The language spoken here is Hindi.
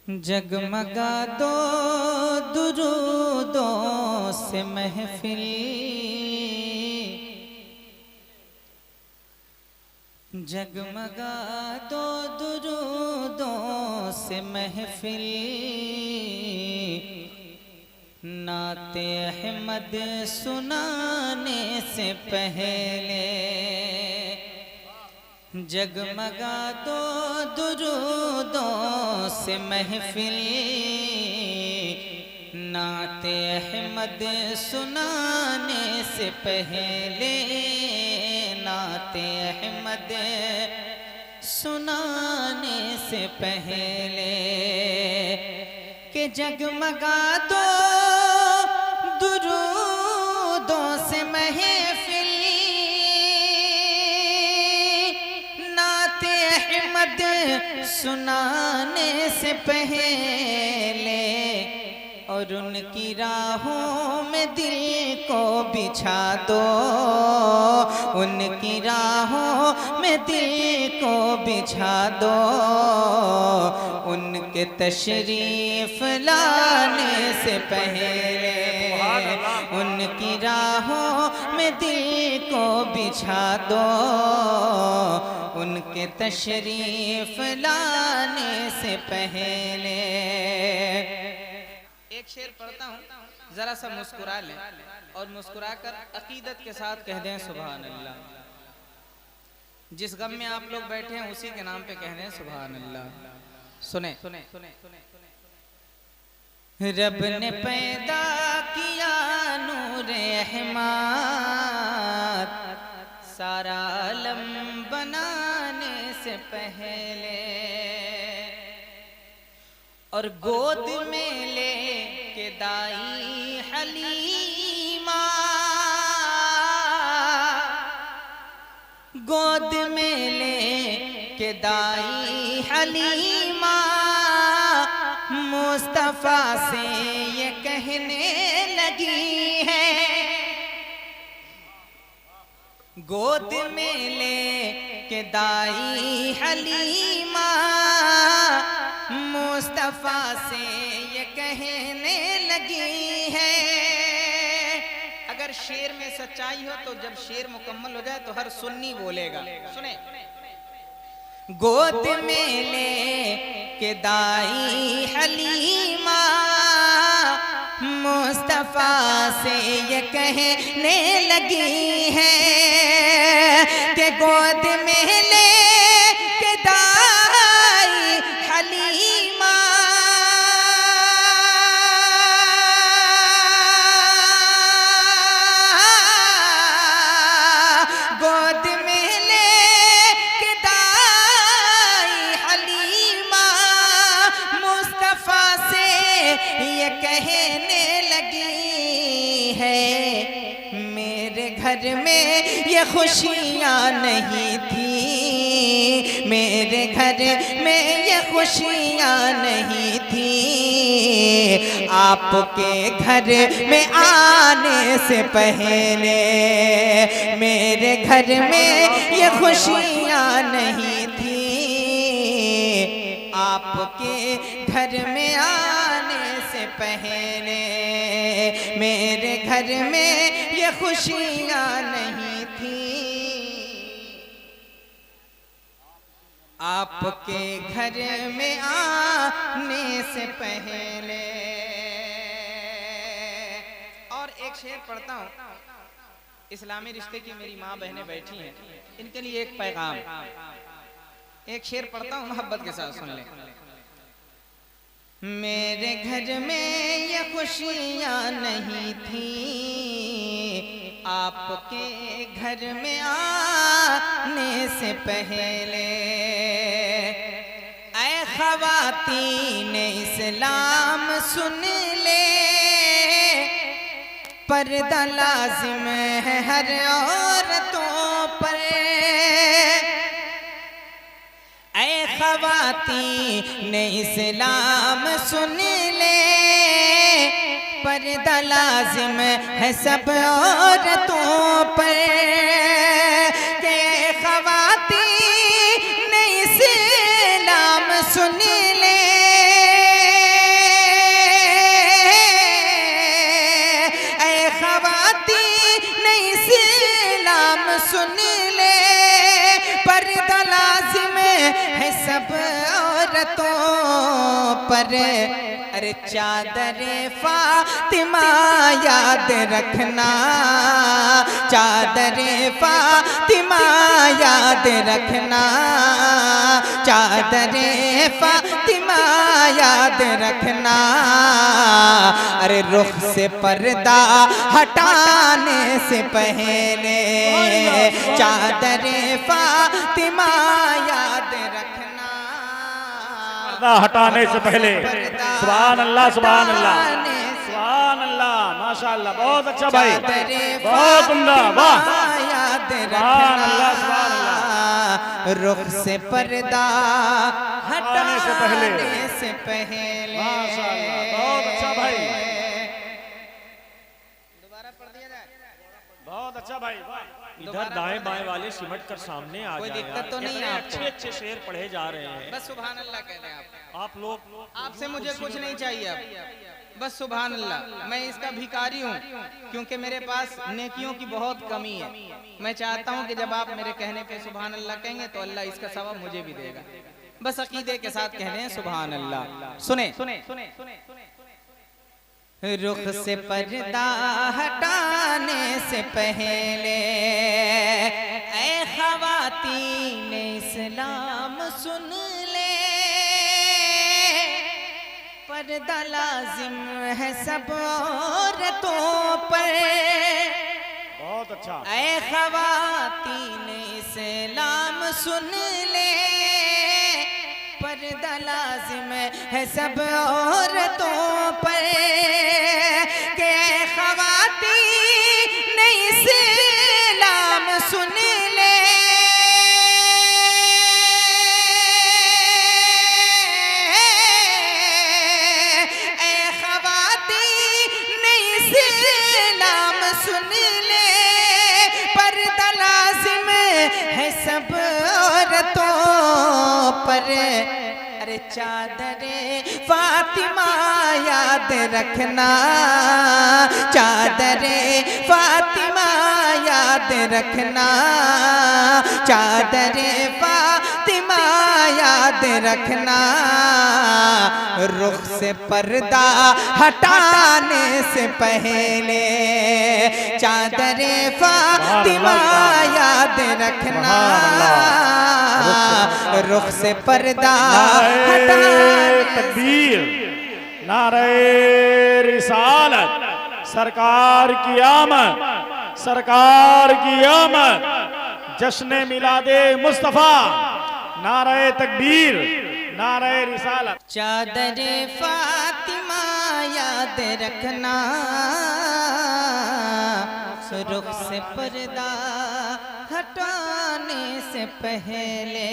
जगमगा दो दुरूदों से महफिल, जगमगा दो दुरूदों से महफिल। नाते अहमद सुनाने से पहले जगमगा दो दुरूदों से महफिल। नाते अहमद सुनाने से पहले, नाते अहमद सुनाने से पहले कि जगमगा दो दुरूदों से महफिल। नाते अहमद सुनाने से पहले और उनकी राहों में दिल को बिछा दो, उनकी राहों में दिल को बिछा दो। उनके तशरीफ लाने से पहले उनकी राहों में दिल को बिछा दो, उनके तशरीफ लाने से पहले। एक शेर पढ़ता हूँ, जरा सा मुस्कुरा लें और मुस्कुराकर अकीदत के साथ कह दें सुभान अल्लाह। जिस गम में आप लोग बैठे हैं उसी के नाम पे कह दें सुभान अल्लाह। सुने सुने सुने रब ने पैदा किया नूर अहमद, सारा आलम बनाने से पहले और गोद में ले के दाई हलीमा, गोद में ले के दाई हलीमा मुस्तफा से ये कहने लगी है। गोद में ले के दाई हलीमा मुस्तफा से ये कहने लगी है। अगर शेर में सच्चाई हो तो जब शेर मुकम्मल हो जाए तो हर सुन्नी बोलेगा। सुने, गोद में ले के दाई हलीमा मुस्तफा से ये कहने लगी है कि गोद में ले के दाई हलीमा गोद में ले के दाई हलीमा मुस्तफा से ये कहने लगी है। मेरे घर में ये खुशियाँ नहीं थी, मेरे घर में ये खुशियाँ नहीं थी। आपके घर में आने से पहले मेरे घर में ये खुशियाँ नहीं थी। आपके घर में आने से पहले मेरे घर में ये खुशियाँ नहीं थी। आपके घर में आने से पहले। और एक शेर पढ़ता हूँ, इस्लामी रिश्ते की मेरी माँ बहनें बैठी हैं, इनके लिए एक पैगाम। एक शेर पढ़ता हूँ, मोहब्बत के साथ सुन लें। मेरे घर में ये खुशियाँ नहीं थी, आपके घर में आने से पहले। ऐ ख़वातीन इस्लाम सुन ले, पर्दा लाजिम है हर औरतों पर। ऐ ख़वातीन इस्लाम सुन ले, पर्दा लाजिम है सब औरतों पर। के ख़वातीन इस्लाम सुन ले, सब औरतों पर, अरे चादर फातिमा याद रखना, चादर फातिमा याद रखना, चादर फातिमा याद रखना। अरे रुख से पर्दा हटाने से पहले चादर फातिमा याद रखना, पर्दा हटाने से पहले। सुभान अल्लाह, सुभान अल्लाह, सुभान अल्लाह, माशाअल्लाह, बहुत अच्छा भाई, बहुत उम्दा, वाह, सुभान अल्लाह, सुभान अल्लाह। रुख से पर्दा हटाने से पहले, माशाअल्लाह, बहुत अच्छा भाई, दोबारा पढ़ दिया जाए, बहुत अच्छा भाई। इधर दाएं बाएं वाले सिमट कर सामने आ कोई जाए। दिक्कत तो नहीं है आपको? अच्छे अच्छे शेर पढ़े जा रहे हैं। बस सुभान अल्लाह कह दें आप लोग, आपसे मुझे कुछ नहीं चाहिए अब, बस सुभान अल्लाह। मैं इसका भिखारी हूँ क्योंकि मेरे पास नेकियों की बहुत कमी है। मैं चाहता हूँ कि जब आप मेरे कहने पे सुभान अल्लाह कहेंगे तो अल्लाह इसका सवाब मुझे भी देगा। बस अकीदे के साथ कह दें सुभान अल्लाह। सुने सुने सुने सुने, रुख से पर्दा हटाने से पहले ऐ ख़वातीन इस्लाम सुन ले, पर्दा लाजिम है सब औरतों पर। बहुत अच्छा। ऐ ख़वातीन इस्लाम सुन ले, पर्दा लाजिम है सब औरतों पर। के ख़वातीन इस्लाम सुन ले, ऐ ख़वातीन इस्लाम सुन ले, पर्दा लाजिम है सब औरतों पर। अरे चादर फातिमा याद रखना, चादर फातिमा याद रखना, चादर फातिमा याद रखना। रुख से पर्दा हटाने से पहले चादर फातिमा याद रखना, रुख से पर्दा नारे तकबीर, नारे रिसालत, सरकार की आमद, सरकार की आमद, जश्न मिलादे मुस्तफा, नारे तकबीर, नारे रिसालत। चादर फातिमा याद रखना, रुख से पर्दा हटाने से पहले।